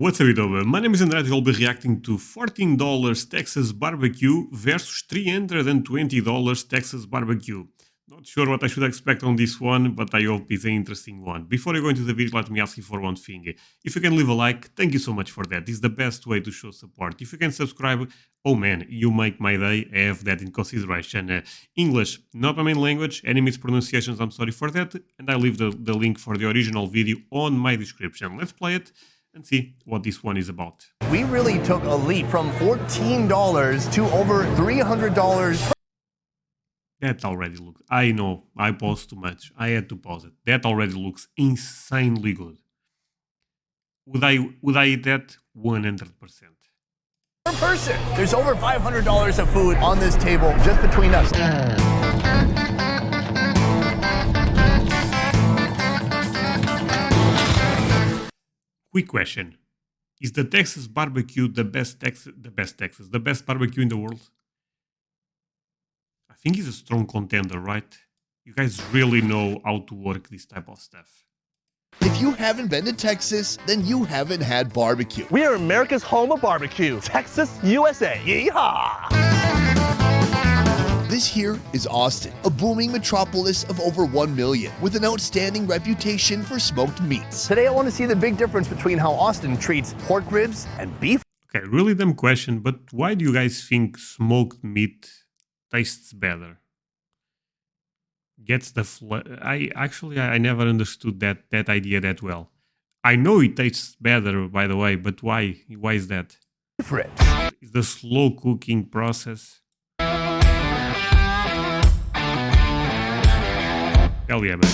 What's up, YouTube? My name is André. I'll be reacting to $14 Texas barbecue versus $320 Texas barbecue. Not sure what I should expect on this one, but I hope it's an interesting one. Before I go into the video, let me ask you for one thing. If you can leave a like, thank you so much for that. It's the best way to show support. If you can subscribe, oh man, you make my day. I have that in consideration. English, not my main language. Any mispronunciations, I'm sorry for that. And I leave the link for the original video on my description. Let's play it and see what this one is about. We really took a leap from $14 to over $300. That already looks, I know, I paused too much. I had to pause it. That already looks insanely good. Would I eat that? 100%. Per person. There's over $500 of food on this table just between us. Quick question. Is the Texas barbecue the best barbecue in the world? I think it's a strong contender, right? You guys really know how to work this type of stuff. If you haven't been to Texas, then you haven't had barbecue. We are America's home of barbecue. Texas, USA. Yeehaw! This here is Austin, a booming metropolis of over 1 million, with an outstanding reputation for smoked meats. Today I want to see the big difference between how Austin treats pork ribs and beef. Okay, really dumb question, but why do you guys think smoked meat tastes better? Gets the I never understood that idea that well. I know it tastes better, by the way, but why? Why is that? Beef ribs. Is the slow cooking process? Hell yeah, baby.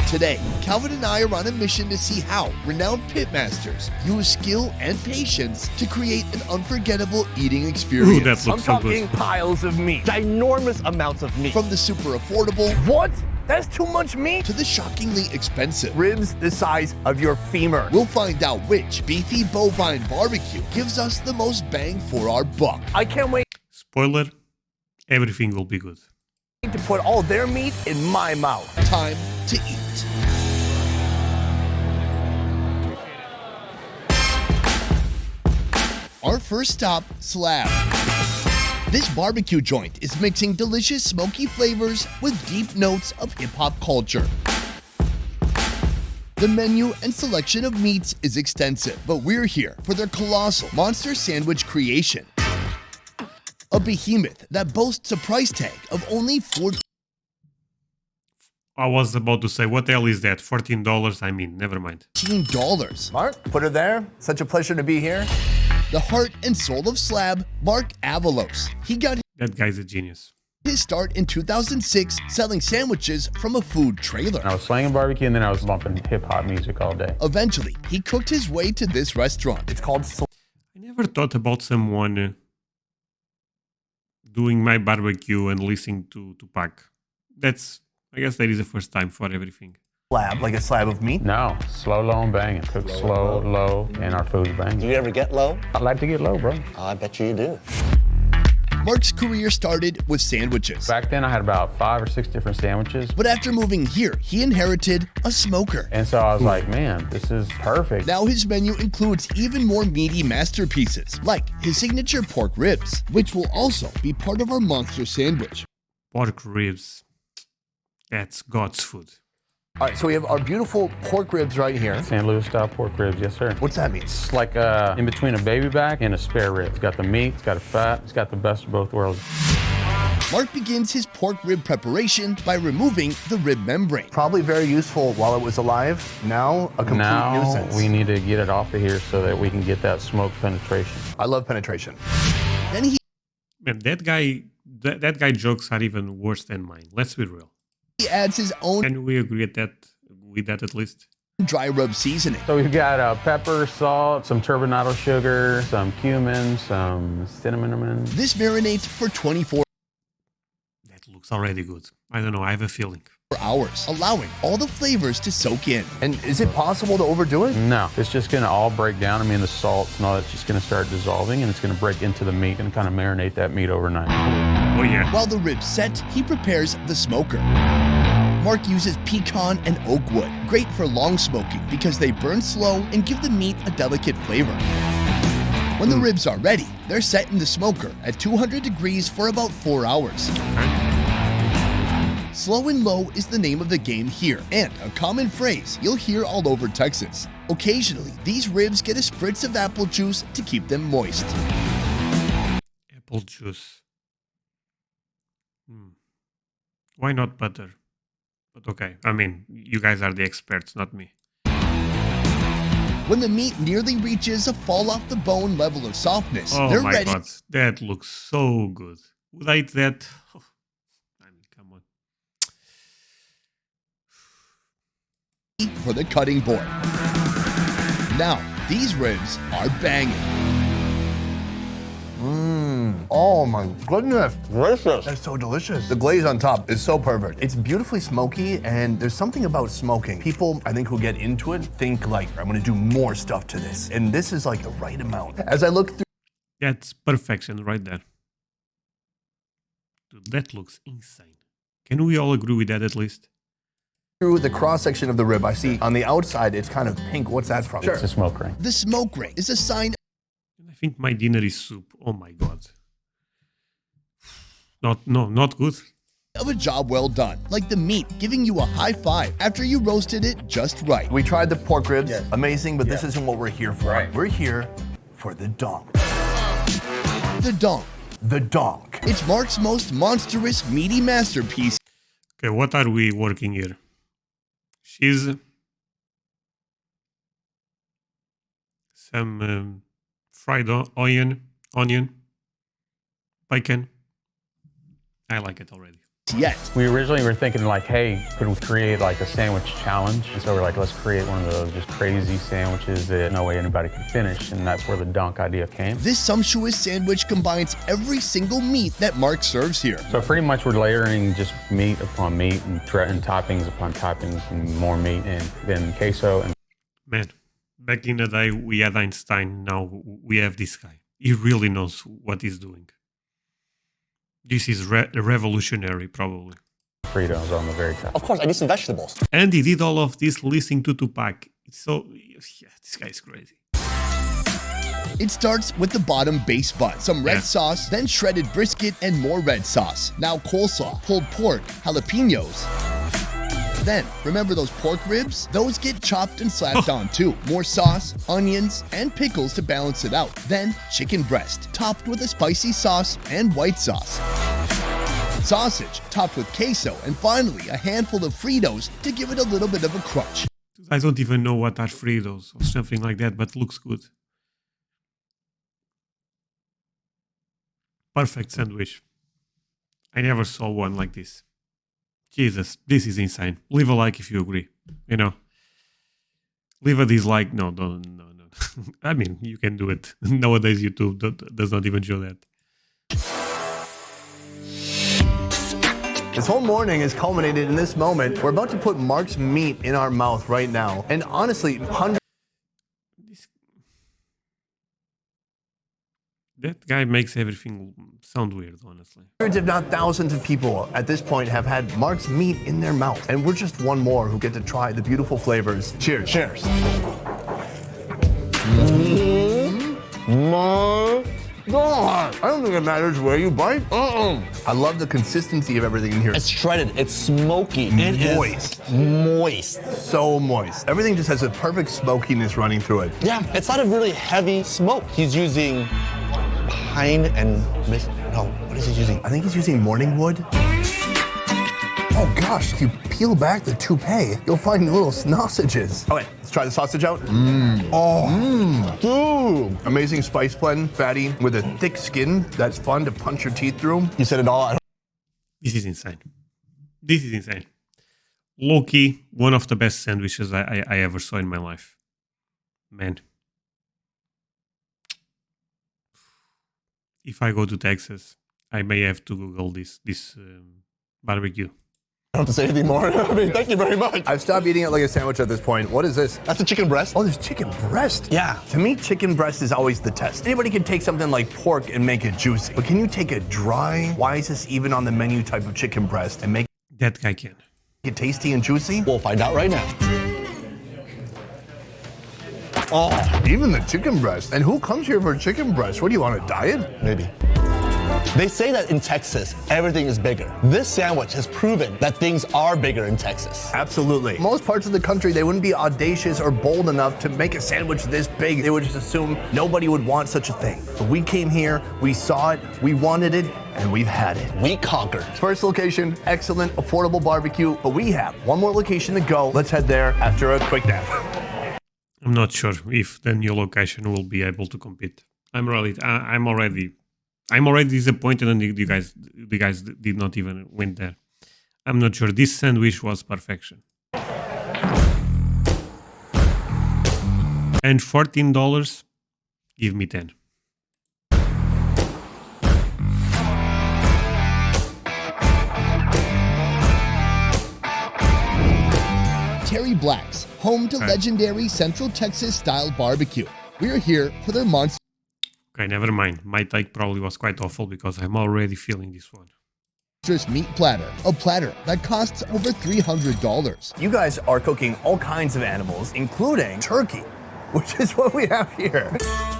Today, Calvin and I are on a mission to see how renowned pitmasters use skill and patience to create an unforgettable eating experience. Ooh, that looks I'm so talking good. piles of meat. Ginormous amounts of meat. From the super affordable What? That's too much meat? to the shockingly expensive. Ribs the size of your femur. We'll find out which beefy bovine barbecue gives us the most bang for our buck. I can't wait Spoiler, everything will be good. to put all their meat in my mouth. Time to eat. Our first stop, Slab. This barbecue joint is mixing delicious smoky flavors with deep notes of hip-hop culture. The menu and selection of meats is extensive, but we're here for their colossal monster sandwich creation. A behemoth that boasts a price tag of only $14. I was about to say, what the hell is that? $14? I mean, never mind. Mark, put her there. Such a pleasure to be here. The heart and soul of Slab, Mark Avalos. He got That guy's a genius. his start in 2006 selling sandwiches from a food trailer. I was slanging barbecue and then I was bumping hip-hop music all day. Eventually, he cooked his way to this restaurant. It's called I never thought about someone doing my barbecue and listening to Tupac. I guess that is the first time for everything. slab, like a slab of meat. No, slow, low, and banging. Cook slow, low, and our food's banging. Do you ever get low? I like to get low, bro. I bet you do. Mark's career started with sandwiches. Back then, I had about 5 or 6 different sandwiches. But after moving here, he inherited a smoker. And so I was like, man, this is perfect. Now his menu includes even more meaty masterpieces, like his signature pork ribs, which will also be part of our monster sandwich. Pork ribs. That's God's food. All right, so we have our beautiful pork ribs right here. St. Louis style pork ribs, yes, sir. What's that mean? It's like in between a baby back and a spare rib. It's got the meat, it's got the fat, it's got the best of both worlds. Mark begins his pork rib preparation by removing the rib membrane. Probably very useful while it was alive. Now, a complete Now nuisance. we need to get it off of here so that we can get that smoke penetration. I love penetration. Then he Man, that guy jokes are even worse than mine. Let's be real. adds his own Can we agree with that at least? dry rub seasoning. So we've got pepper, salt, some turbinado sugar, some cumin, some cinnamon. This marinates for 24 That looks already good. I don't know, I have a feeling. hours, allowing all the flavors to soak in. And is it possible to overdo it? No, it's just gonna all break down. I mean, the salt and all that's just gonna start dissolving and it's gonna break into the meat and kind of marinate that meat overnight. Oh yeah. While the ribs set, he prepares the smoker. Mark uses pecan and oak wood, great for long smoking because they burn slow and give the meat a delicate flavor. When the ribs are ready, they're set in the smoker at 200 degrees for about 4 hours. Slow and low is the name of the game here, and a common phrase you'll hear all over Texas. Occasionally, these ribs get a spritz of apple juice to keep them moist. Apple juice. Why not butter? But okay, I mean, you guys are the experts, not me. When the meat nearly reaches a fall-off-the-bone level of softness, Oh they're my ready god, that looks so good. Would I eat that? Oh, I mean, come on. for the cutting board. Now, these ribs are banging. Oh my goodness, delicious. That's so delicious. The glaze on top is so perfect. It's beautifully smoky, and there's something about smoking. People, I think, who get into it think like, I'm gonna do more stuff to this. And this is like the right amount. As I look through That's perfection right there. Dude, that looks insane. Can we all agree with that at least? the cross-section of the rib, I see on the outside, it's kind of pink. What's that from? It's a smoke ring. The smoke ring is a sign I think my dinner is soup. Oh my god. Not good. of a job well done, like the meat giving you a high five after you roasted it just right. We tried the pork ribs, amazing, but this isn't what we're here for. Right. We're here for the donk. The donk. The donk. It's Mark's most monstrous meaty masterpiece. Okay, what are we working here? Cheese. Some fried onion, bacon. I like it already. Yet, We originally were thinking like, hey, could we create like a sandwich challenge? And so we're like, let's create one of those just crazy sandwiches that no way anybody can finish. And that's where the dunk idea came. this sumptuous sandwich combines every single meat that Mark serves here. So pretty much we're layering just meat upon meat and toppings upon toppings and more meat and then queso. And Man, back in the day we had Einstein, now we have this guy. He really knows what he's doing. This is revolutionary, probably. Fritos on the very top. Of course, I need some vegetables. And he did all of this listening to Tupac. So, yeah, this guy's crazy. It starts with the bottom base bun, some red Yeah. sauce, then shredded brisket and more red sauce. Now coleslaw, pulled pork, jalapenos. Then, remember those pork ribs? Those get chopped and slapped on too. More sauce, onions, and pickles to balance it out. Then, chicken breast, topped with a spicy sauce and white sauce. Sausage, topped with queso, and finally, a handful of Fritos to give it a little bit of a crunch. I don't even know what are Fritos or something like that, but looks good. Perfect sandwich. I never saw one like this. Jesus, this is insane. Leave a like if you agree. You know, leave a dislike. No. I mean, you can do it. Nowadays, YouTube does not even show that. This whole morning is culminated in this moment. We're about to put Mark's meat in our mouth right now. And honestly, That guy makes everything sound weird, honestly. hundreds, if not thousands of people at this point have had Mark's meat in their mouth. And we're just one more who get to try the beautiful flavors. Cheers. Cheers. My God. I don't think it matters where you bite. I love the consistency of everything in here. It's shredded. It's smoky. It is moist. So moist. Everything just has a perfect smokiness running through it. Yeah, it's not a really heavy smoke. He's using pine and no, what is he using? I think he's using morning wood. Oh gosh, if you peel back the toupee, you'll find little sausages. Okay, let's try the sausage out. Dude. Amazing spice blend, fatty, with a thick skin that's fun to punch your teeth through. You said it all. This is insane. This is insane. Low-key, one of the best sandwiches I ever saw in my life. Man. If I go to Texas, I may have to Google this barbecue. I don't have to say anything more. I mean, thank you very much. I've stopped eating it like a sandwich at this point. What is this? That's a chicken breast. Oh, there's chicken breast. Yeah. To me, chicken breast is always the test. Anybody can take something like pork and make it juicy. But can you take a dry, why is this even on the menu type of chicken breast and make That guy can. it tasty and juicy? We'll find out right now. Oh, even the chicken breast. And who comes here for chicken breast? What do you want, a diet? Maybe. They say that in Texas, everything is bigger. This sandwich has proven that things are bigger in Texas. Absolutely. Most parts of the country, they wouldn't be audacious or bold enough to make a sandwich this big. They would just assume nobody would want such a thing. But we came here, we saw it, we wanted it, and we've had it. We conquered. First location, excellent, affordable barbecue, but we have one more location to go. Let's head there after a quick nap. I'm not sure if the new location will be able to compete. I'm already disappointed, and the guys did not even win there. I'm not sure. This sandwich was perfection. And $14, give me 10. Terry Black's, home to legendary Central Texas style barbecue. We're here for their monster. Okay, never mind. My take probably was quite awful because I'm already feeling this one. Meat platter, a platter that costs over $300. You guys are cooking all kinds of animals, including turkey, which is what we have here.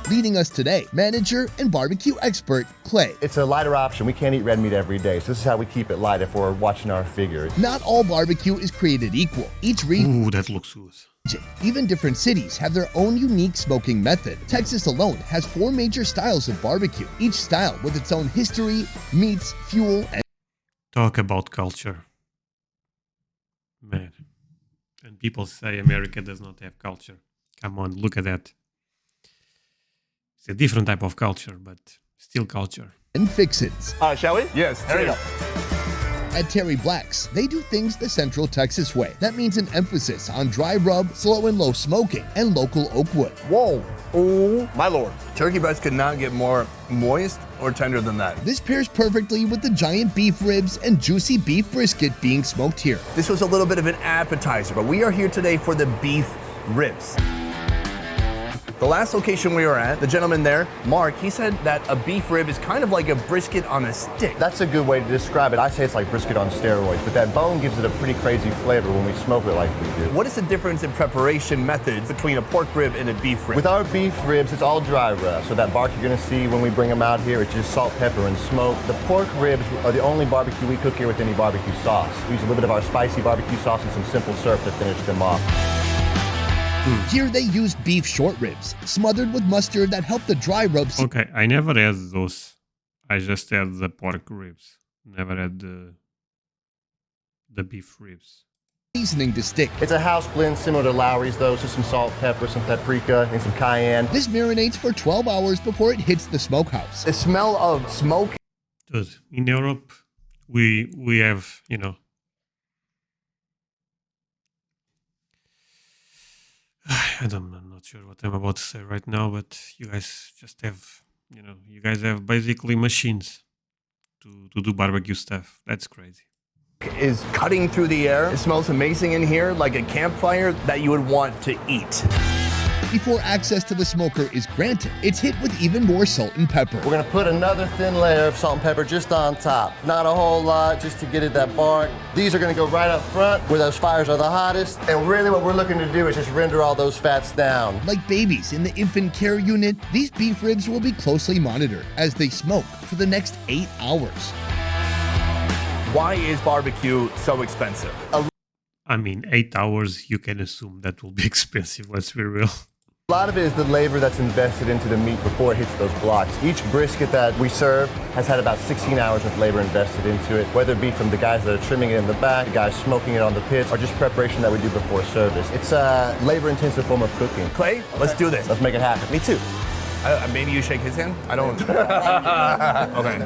Leading us today, manager and barbecue expert Clay. It's a lighter option. We can't eat red meat every day, so this is how we keep it light if we're watching our figure. Not all barbecue is created equal. Each region, Ooh, that looks good. even different cities, have their own unique smoking method. Texas alone has 4 major styles of barbecue, each style with its own history, meats, fuel, and Talk about culture. Man. And people say America does not have culture. Come on, look at that. It's a different type of culture, but still culture. fixins. Shall we? Yes, There we go. At Terry Black's, they do things the Central Texas way. That means an emphasis on dry rub, slow and low smoking, and local oak wood. Whoa. Oh, my lord. Turkey breast could not get more moist or tender than that. This pairs perfectly with the giant beef ribs and juicy beef brisket being smoked here. This was a little bit of an appetizer, but we are here today for the beef ribs. The last location we were at, the gentleman there, Mark, he said that a beef rib is kind of like a brisket on a stick. That's a good way to describe it. I say it's like brisket on steroids, but that bone gives it a pretty crazy flavor when we smoke it like we do. What is the difference in preparation methods between a pork rib and a beef rib? With our beef ribs, it's all dry rub. So that bark you're gonna see when we bring them out here, it's just salt, pepper, and smoke. The pork ribs are the only barbecue we cook here with any barbecue sauce. We use a little bit of our spicy barbecue sauce and some simple syrup to finish them off. Here they use beef short ribs, smothered with mustard that help the dry rub Okay, I never had those. I just had the pork ribs. Never had the beef ribs. seasoning to stick. It's a house blend similar to Lowry's though, so some salt, pepper, some paprika, and some cayenne. This marinates for 12 hours before it hits the smokehouse. The smell of smoke. Dude, in Europe, we have, I'm not sure what I'm about to say right now, but you guys just have, you guys have basically machines to do barbecue stuff. That's crazy. Is cutting through the air. It smells amazing in here, like a campfire that you would want to eat. Before access to the smoker is granted, it's hit with even more salt and pepper. We're gonna put another thin layer of salt and pepper just on top. Not a whole lot, just to get it that bark. These are gonna go right up front where those fires are the hottest. And really what we're looking to do is just render all those fats down. Like babies in the infant care unit, these beef ribs will be closely monitored as they smoke for the next 8 hours. Why is barbecue so expensive? I mean, 8 hours, you can assume that will be expensive, let's be real. A lot of it is the labor that's invested into the meat before it hits those blocks. Each brisket that we serve has had about 16 hours of labor invested into it, whether it be from the guys that are trimming it in the back, the guys smoking it on the pits, or just preparation that we do before service. It's a labor-intensive form of cooking. Clay, let's do this. Let's make it happen. Me too. Maybe you shake his hand? I don't. Okay.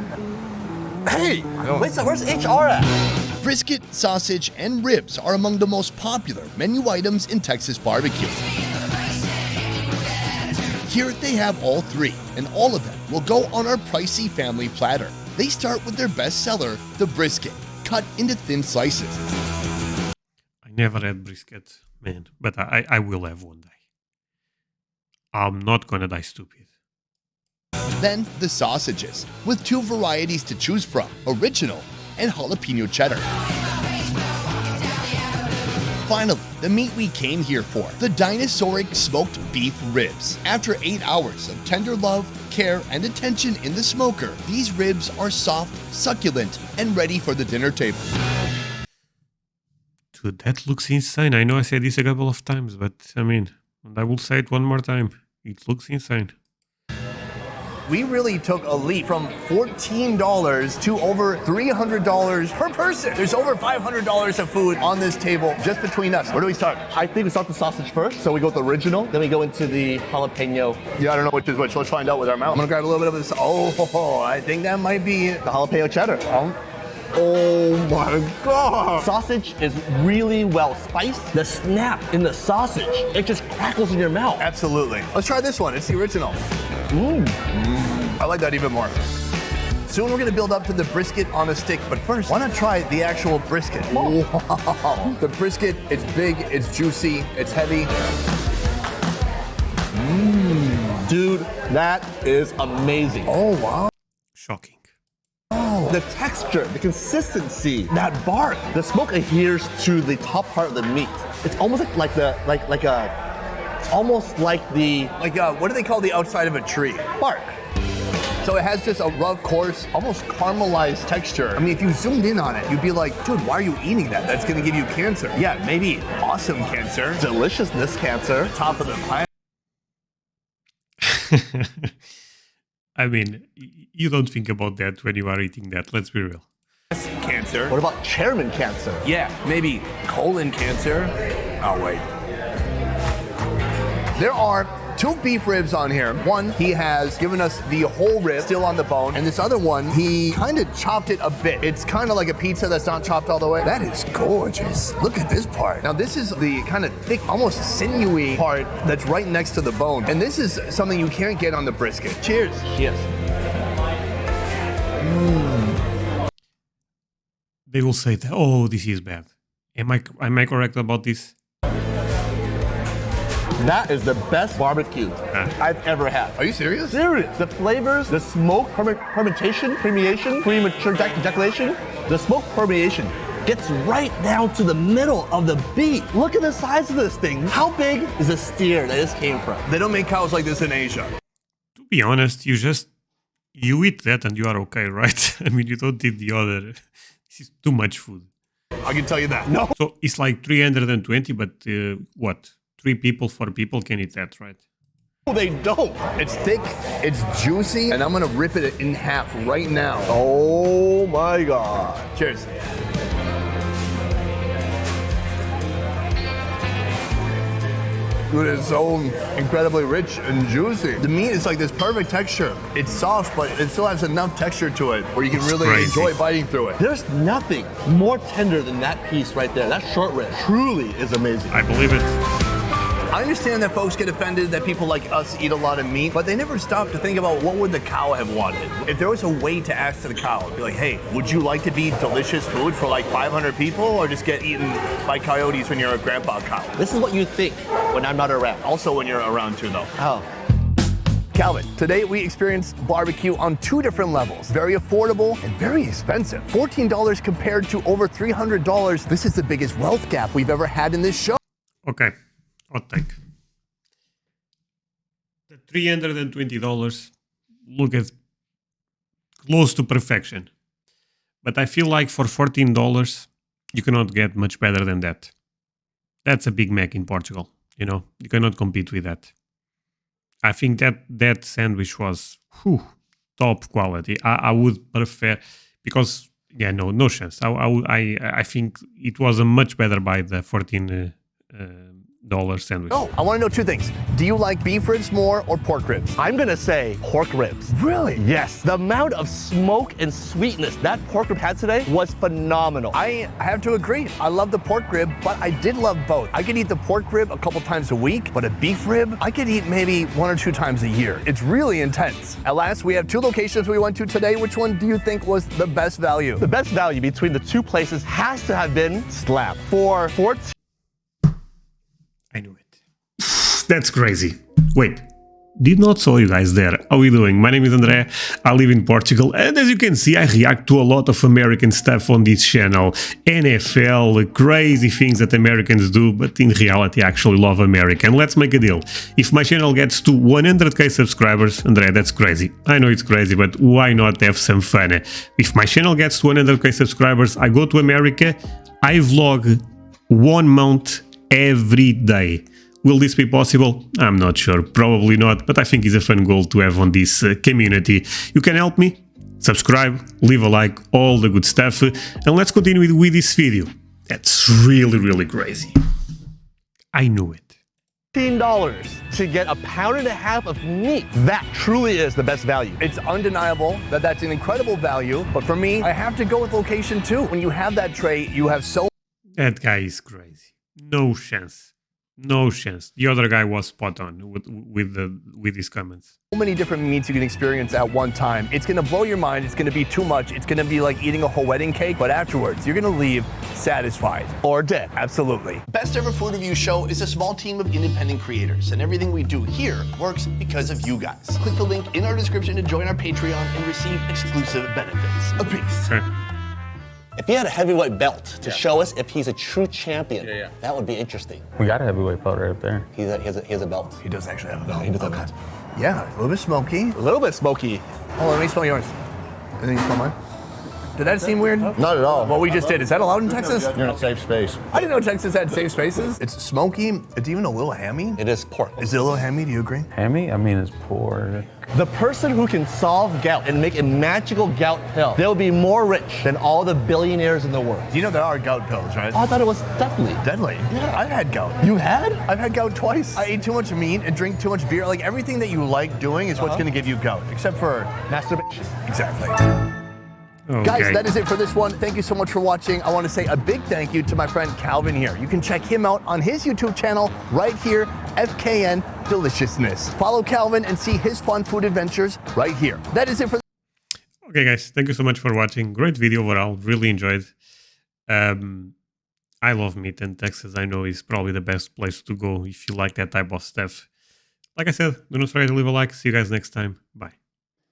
Hey, wait, so where's HR at? Brisket, sausage, and ribs are among the most popular menu items in Texas barbecue. Here they have all three, and all of them will go on our pricey family platter. They start with their best seller, the brisket, cut into thin slices. I never had brisket, man, but I will have one day. I'm not gonna die stupid. Then the sausages, with 2 varieties to choose from, original and jalapeno cheddar. finally, the meat we came here for, the dinosauric smoked beef ribs. After 8 hours of tender love, care, and attention in the smoker, these ribs are soft, succulent, and ready for the dinner table. Dude, that looks insane. I know I said this a couple of times, but I mean, and I will say it one more time. It looks insane. We really took a leap from $14 to over $300 per person. There's over $500 of food on this table just between us. Where do we start? I think we start the sausage first. So we go with the original, then we go into the jalapeno. Yeah, I don't know which is which. Let's find out with our mouth. I'm gonna grab a little bit of this. Oh, I think that might be it. The jalapeno cheddar. Oh my God. Sausage is really well spiced. The snap in the sausage, it just crackles in your mouth. Absolutely. Let's try this one. It's the original. I like that even more. Soon we're gonna build up to the brisket on a stick, but first, why not try the actual brisket? Wow. The brisket, it's big, it's juicy, it's heavy. Dude, that is amazing. Oh, wow. Shocking. The texture, the consistency, that bark, the smoke adheres to the top part of the meat. It's almost like What do they call the outside of a tree? bark. So it has just a rough, coarse, almost caramelized texture. I mean, if you zoomed in on it, you'd be like, dude, why are you eating that? That's gonna give you cancer. Yeah, maybe awesome cancer. Deliciousness cancer. Top of the planet. I mean, you don't think about that when you are eating that. Let's be real. Cancer. What about chairman cancer? Yeah, maybe colon cancer. Oh, wait. There are 2 beef ribs on here. One, he has given us the whole rib still on the bone. And this other one, he kind of chopped it a bit. It's kind of like a pizza that's not chopped all the way. That is gorgeous. Look at this part. Now, this is the kind of thick, almost sinewy part that's right next to the bone. And this is something you can't get on the brisket. Cheers. Yes. They will say that, oh, this is bad. Am I correct about this? That is the best barbecue I've ever had. Are you serious? Serious. The flavors, the smoke permeation, premature ejaculation, the smoke permeation gets right down to the middle of the beef. Look at the size of this thing. How big is the steer that this came from? They don't make cows like this in Asia. To be honest, you eat that and you are okay, right? I mean, you don't eat the other. This is too much food. I can tell you that. No. So it's like 320, but what? 3 people, 4 people can eat that, right? They don't. It's thick, it's juicy, and I'm gonna rip it in half right now. Oh my God. Cheers. It is so incredibly rich and juicy. The meat is like this perfect texture. It's soft, but it still has enough texture to it where you can really crazy. enjoy biting through it. There's nothing more tender than that piece right there. That short rib truly is amazing. I believe it. I understand that folks get offended that people like us eat a lot of meat, but they never stop to think about what would the cow have wanted. If there was a way to ask the cow, be like, hey, would you like to be delicious food for like 500 people or just get eaten by coyotes when you're a grandpa cow? This is what you think when I'm not around. Also when you're around too though. Oh. Calvin, today we experienced barbecue on 2 different levels. Very affordable and very expensive. $14 compared to over $300. This is the biggest wealth gap we've ever had in this show. Okay, hot take. The $320 look at close to perfection. But I feel like for $14, you cannot get much better than that. That's a Big Mac in Portugal, you know? You cannot compete with that. I think that sandwich was top quality. I would prefer, because, yeah, no chance. I think it was a much better by the $14 sandwich. Oh, I want to know 2 things. Do you like beef ribs more or pork ribs? I'm gonna say pork ribs. Really? Yes. The amount of smoke and sweetness that pork rib had today was phenomenal. I have to agree. I love the pork rib, but I did love both. I could eat the pork rib a couple times a week, but a beef rib, I could eat maybe 1 or 2 times a year. It's really intense. At last, we have 2 locations we went to today. Which one do you think was the best value? The best value between the 2 places has to have been Slab. For 14. I knew it. That's crazy. Wait, Did not saw you guys there. How are you doing? My name is André, I live in Portugal, and as you can see, I react to a lot of American stuff on this channel. NFL, crazy things that Americans do, but in reality I actually love America. And let's make a deal. If my channel gets to 100k subscribers, André, that's crazy. I know it's crazy, but why not have some fun? If my channel gets to 100k subscribers, I go to America, I vlog 1 month every day. Will this be possible? I'm not sure, probably not, but I think it's a fun goal to have on this community. You can help me, subscribe, leave a like, all the good stuff, and let's continue with this video. That's really crazy. I knew it. $15 to get a pound and a half of meat. That truly is the best value. It's undeniable that that's an incredible value, but for me, I have to go with location too. When you have that tray, you have so That guy is crazy. No chance. No chance. The other guy was spot on with his comments. many different meats you can experience at one time. It's gonna blow your mind, it's gonna be too much, it's gonna be like eating a whole wedding cake, but afterwards, you're gonna leave satisfied. Or dead. Absolutely. Best Ever Food Review Show is a small team of independent creators, and everything we do here works because of you guys. Click the link in our description to join our Patreon and receive exclusive benefits. A peace. Okay. If he had a heavyweight belt to show us if he's a true champion, that would be interesting. We got a heavyweight belt right up there. He has a belt. He does actually have a belt. He does have a belt. Yeah, a little bit smoky. A little bit smoky. Oh, let me smell yours. And then you smell mine. Did that seem weird? Not at all. What we just did, is that allowed in Texas? You're in a safe space. I didn't know Texas had safe spaces. It's smoky, it's even a little hammy. It is pork. Is it a little hammy, do you agree? Hammy? I mean, it's pork. The person who can solve gout and make a magical gout pill, they'll be more rich than all the billionaires in the world. You know there are gout pills, right? Oh, I thought it was deadly. Deadly. Yeah, I've had gout. You had? I've had gout twice. I ate too much meat and drink too much beer. Like everything that you like doing is what's gonna give you gout, except for Masturbation. exactly. Okay. Guys, that is it for this one. Thank you so much for watching. I want to say a big thank you to my friend Calvin here. You can check him out on his YouTube channel right here, FKN Deliciousness. Follow Calvin and see his fun food adventures right here. That is it for Okay, guys, thank you so much for watching. Great video overall. Really enjoyed. I love meat, and Texas, I know, is probably the best place to go if you like that type of stuff. Like I said, do not forget to leave a like. See you guys next time. Bye.